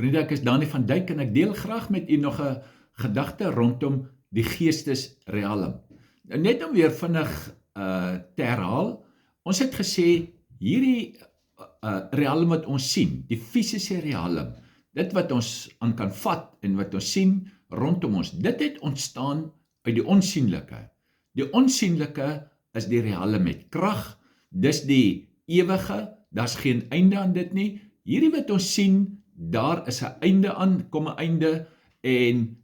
Vriende, ek is Dani van Dijk en ek deel graag met u nog 'n gedagte rondom die geestesrealm. Net om weer vinnig te herhaal, ons het gesê hierdie realm wat ons sien, die fisiese realm, dit wat ons aan kan vat en wat ons sien rondom ons, dit het ontstaan uit die onsienlike. Die onsienlike is die realm met krag, dis die ewige, daar's geen einde aan dit nie. Hierdie wat ons sien, daar is 'n einde aan, kom 'n einde, en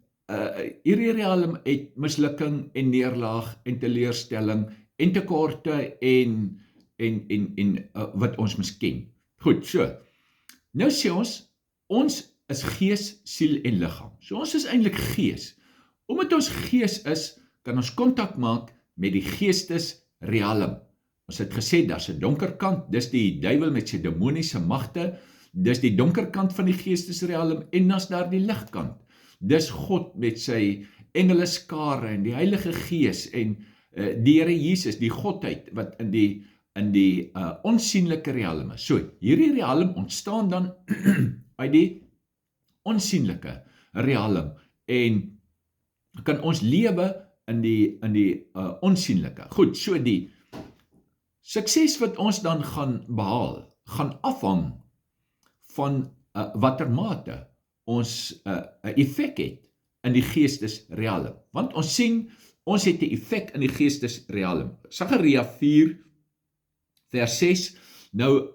hierdie realm het mislukking en neerlaag en teleurstelling en tekorte en wat ons misken. Goed, so. Nou sê ons is gees, siel en liggaam. So ons is eintlik gees. Omdat ons gees is, kan ons kontak maak met die geestesrealm. Ons het gesê, daar's 'n donker kant, dis die duiwel met sy demoniese magte, dis die donker kant van die geestesrealm, en dan's daar die ligkant. Dis God met sy engeleskare en die Heilige Gees en die Here Jesus, die Godheid wat in die onsienlike realm is. So, hierdie realm ontstaan dan uit die onsienlike realm en kan ons lewe in die onsienlike. Goed, so die sukses wat ons dan gaan behaal, gaan afhang van watter mate ons 'n effek het in die geestesrealm. Want ons sien, ons het 'n effek in die geestesrealm. Sagaria 4 vers 6, nou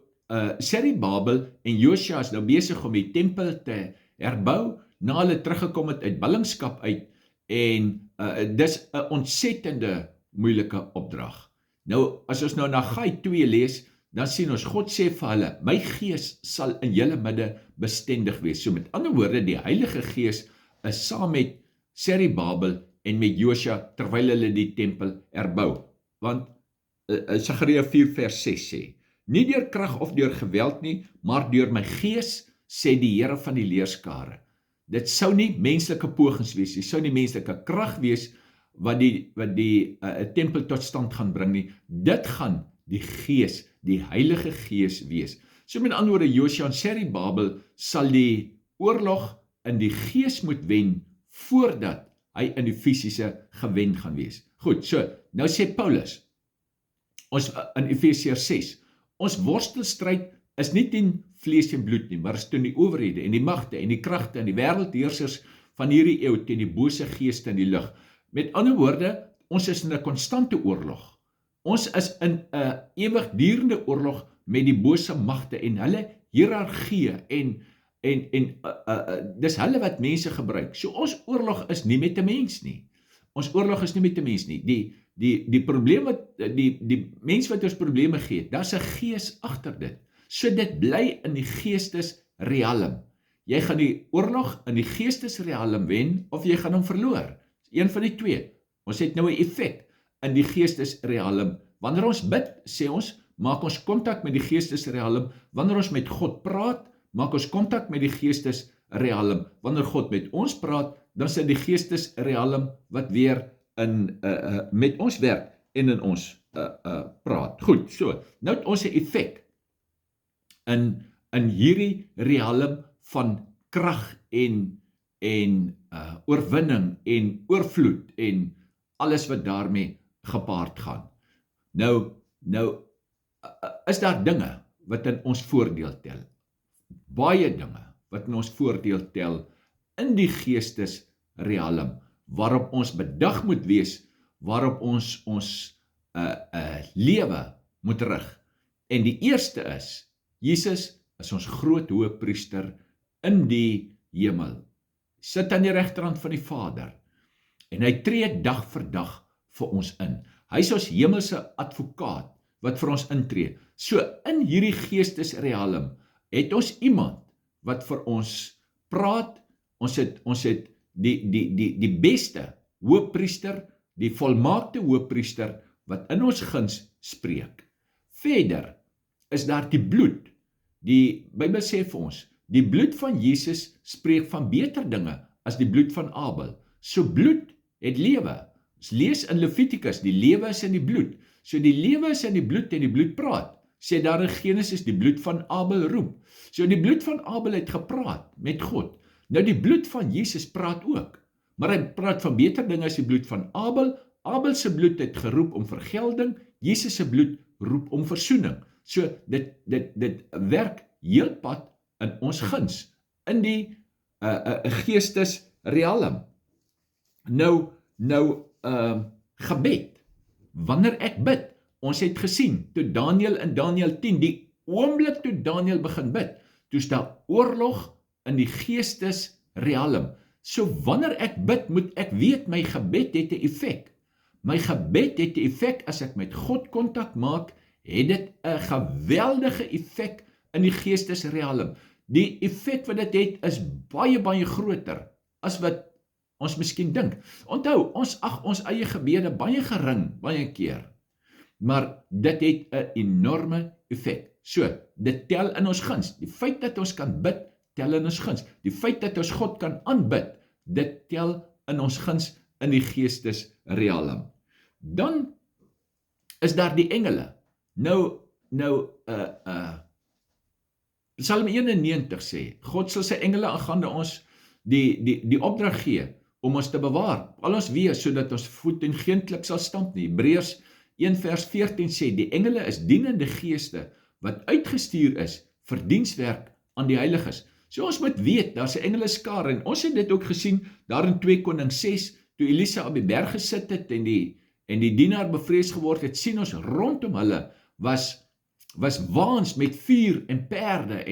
Serubabel en Josua is nou besig om die tempel te herbou, na hulle teruggekom het uit ballingskap uit, en dis 'n ontsettende moeilike opdrag. Nou, as ons nou na Gai 2 lees, dan sien ons, God sê vir hulle, my gees sal in julle midde bestendig wees. So met ander woorde, die Heilige Gees is saam met Serubabel en met Josua, terwyl hulle die tempel herbou. Want Sagaria 4 vers 6 sê, nie deur krag of deur geweld nie, maar deur my gees, sê die Here van die leerskare. Dit sou nie menslike pogings wees, dit sou nie menslike krag wees wat die tempel tot stand gaan bring nie. Dit gaan die Gees, die Heilige Gees wees. So met ander woorde, Josua en Serubabel sal die oorlog in die Gees moet wen voordat hy in die fisiese gewen gaan wees. Goed, so nou sê Paulus, ons in Efesiërs 6, ons worstelstryd is nie teen vlees en bloed nie, maar is teen die owerhede en die magte en die kragte en die wêreldheersers van hierdie eeu, teen die bose geeste in die lug. Met ander woorde, ons is in 'n konstante oorlog. Ons is in 'n ewigdurende oorlog met die bose magte en hulle hiërargieë en dis hulle wat mense gebruik. So ons oorlog is nie met 'n mens nie. Ons oorlog is nie met 'n mens nie. Die probleem wat die mens wat ons probleme gee, daar's 'n gees agter dit. So dit bly in die geestesrealm. Jy gaan die oorlog in die geestesrealm wen of jy gaan hom verloor. Een van die twee. Ons het nou 'n effek in die geestesrealm. Wanneer ons bid, sê ons, maak ons kontak met die geestesrealm. Wanneer ons met God praat, maak ons kontak met die geestesrealm. Wanneer God met ons praat, dan is dit die geestesrealm wat weer met ons werk en in ons praat. Goed, so, nou het ons 'n effek in hierdie realm van krag en oorwinning en oorvloed en alles wat daarmee gepaard gaan. Nou is daar dinge wat in ons voordeel tel. Baie dinge wat in ons voordeel tel in die geestesrealm, waarop ons bedag moet wees, waarop ons lewe moet rig. En die eerste is, Jesus is ons groot hoëpriester in die hemel. Sit aan die regterhand van die Vader, en hy tree dag vir dag vir ons in. Hy is ons hemelse advokaat, wat vir ons intree. So, in hierdie geestesrealm, het ons iemand, wat vir ons praat. Ons het die beste hoëpriester, die volmaakte hoëpriester, wat in ons guns spreek. Verder, is daar die bloed. Die Bybel sê vir ons, die bloed van Jesus spreek van beter dinge as die bloed van Abel. So bloed het lewe. Ons lees in Levitikus, die lewe is in die bloed. So die lewe is in die bloed en die bloed praat. sê daar in Genesis, die bloed van Abel roep. So die bloed van Abel het gepraat met God. Nou die bloed van Jesus praat ook, maar hy praat van beter dinge as die bloed van Abel. Abel se bloed het geroep om vergelding, Jesus se bloed roep om versoening. So dit werk heelpad in ons guns, in die geestesrealm. Nou gebed. Wanneer ek bid, ons het gesien, toe Daniël in Daniël 10, die oomblik toe Daniël begin bid, toe is daar oorlog in die geestesrealm. So wanneer ek bid, moet ek weet, my gebed het 'n effek. My gebed het 'n effek as ek met God kontak maak, het dit 'n geweldige effek in die geestesrealm. Die effek wat dit het, is baie, baie groter as wat ons miskien dink. Onthou, ons ag ons eie gebede baie gering, baie keer. Maar dit het 'n enorme effek. So, dit tel in ons guns. Die feit dat ons kan bid, tel in ons guns. Die feit dat ons God kan aanbid, dit tel in ons guns in die geestesrealm. Dan is daar die engele. Psalm 91 sê, God sal sy engele aangaande ons die opdrag gee om ons te bewaar, al ons weë, sodat ons voet in geen klip sal stamp nie. Hebreërs 1 vers 14 sê, die engele is dienende geeste wat uitgestuur is vir dienswerk aan die heiliges. So ons moet weet, daar's 'n engeleskare, en ons het dit ook gesien, daar in 2 Konings 6, toe Elisa op die berg gesit het, en die dienaar bevrees geword het, sien ons rondom hulle, was waans met vuur en perde,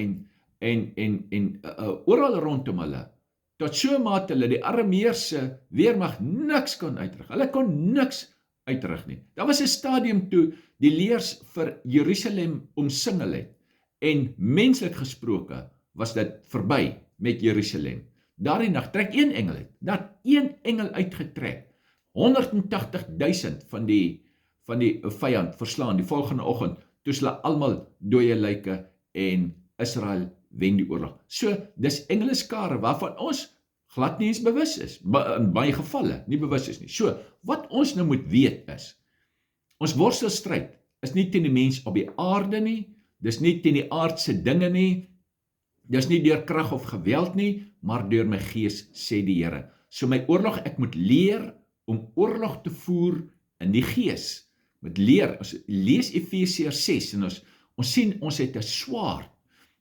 en oral rondom hulle, tot so mate hulle die Arameërse weermag niks kon uitrig. Hulle kon niks uitrig nie. Daar was 'n stadium toe die leers vir Jerusalem omsingel het, en menslik gesproke was dit verby met Jerusalem. Daardie nag trek een engel uit, dat een engel uitgetrek, 180.000 van die vyand verslaan die volgende oggend, toe hulle almal dooie lyke, en Israel wen die oorlog. So, dis engeleskare waarvan ons glad nie eens bewus is, in baie gevalle nie bewus is nie. So, wat ons nou moet weet is, ons worstelstryd is nie teen die mens op die aarde nie, dis nie teen die aardse dinge nie, dis nie deur krag of geweld nie, maar deur my gees, sê die Here. So my oorlog, ek moet leer om oorlog te voer in die gees. Moet leer, ons lees Efesiërs 6, en ons sien, ons het 'n swaard.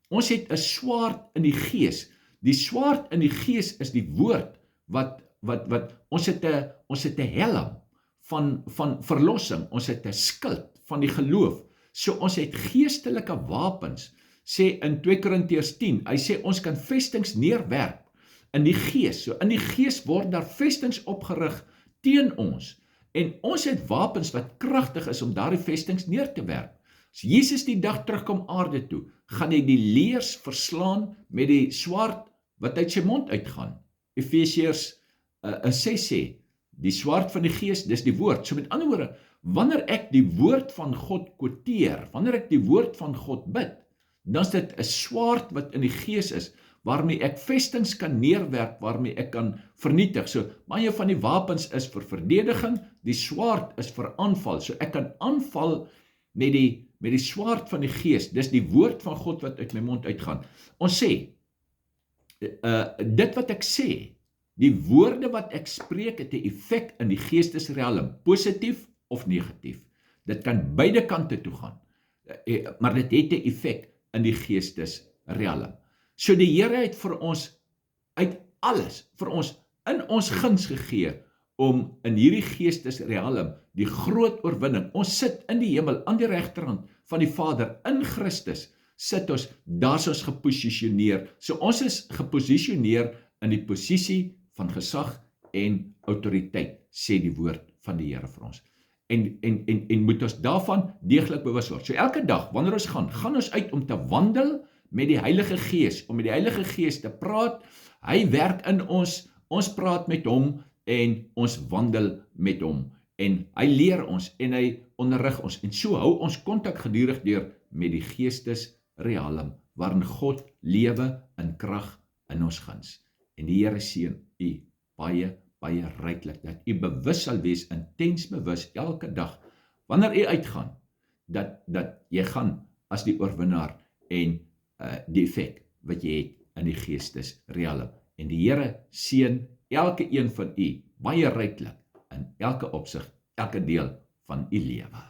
Ons het 'n swaard in die gees. Die swaard in die gees is die woord wat ons het 'n helm van verlossing, ons het 'n skild van die geloof. So ons het geestelike wapens, sê in 2 Korintiërs 10, hy sê ons kan vestings neerwerp in die gees. So in die gees word daar vestings opgerig teen ons, en ons het wapens wat kragtig is om daardie vestings neer te werp. As Jesus die dag terugkom aarde toe, gaan hy die leers verslaan met die swaard wat uit sy mond uitgaan. Efesiërs 6 sê, die swaard van die gees, dis die woord. So met ander woorde, wanneer ek die woord van God quoteer, wanneer ek die woord van God bid, dan is dit 'n swaard wat in die gees is, waarmee ek vestings kan neerwerp, waarmee ek kan vernietig. So baie van die wapens is vir verdediging, die swaard is vir aanval. So ek kan aanval met die swaard van die gees, dis die woord van God wat uit my mond uitgaan. Ons sê, dit wat ek sê, die woorde wat ek spreek, het 'n effek in die geestesrealm, positief of negatief. Dit kan beide kante toe gaan, maar dit het 'n effek in die geestesrealm. So die Here het vir ons uit alles, vir ons in ons guns gegee, om in hierdie geestesrealm die groot oorwinning, ons sit in die hemel, aan die regterhand van die Vader, in Christus, sit ons, daar is ons geposisioneer. So ons is geposisioneer in die posisie van gesag en autoriteit, sê die woord van die Here vir ons. En moet ons daarvan deeglik bewus word. So elke dag, wanneer ons gaan ons uit om te wandel met die Heilige Gees, om met die Heilige Gees te praat. Hy werk in ons praat met hom, en ons wandel met hom. En hy leer ons, en hy onderrig ons. En so hou ons kontak gedurig deur met die geestesrealm, waarin God lewe in krag in ons guns. En die Here seën u baie, baie ryklik, dat u bewus sal wees, intens bewus, elke dag, wanneer u uitgaan, dat jy gaan as die oorwinnaar en die effek wat jy het in die geestesrealm. En die Here seën elke een van u baie ryklik in elke opsig, elke deel van u lewe.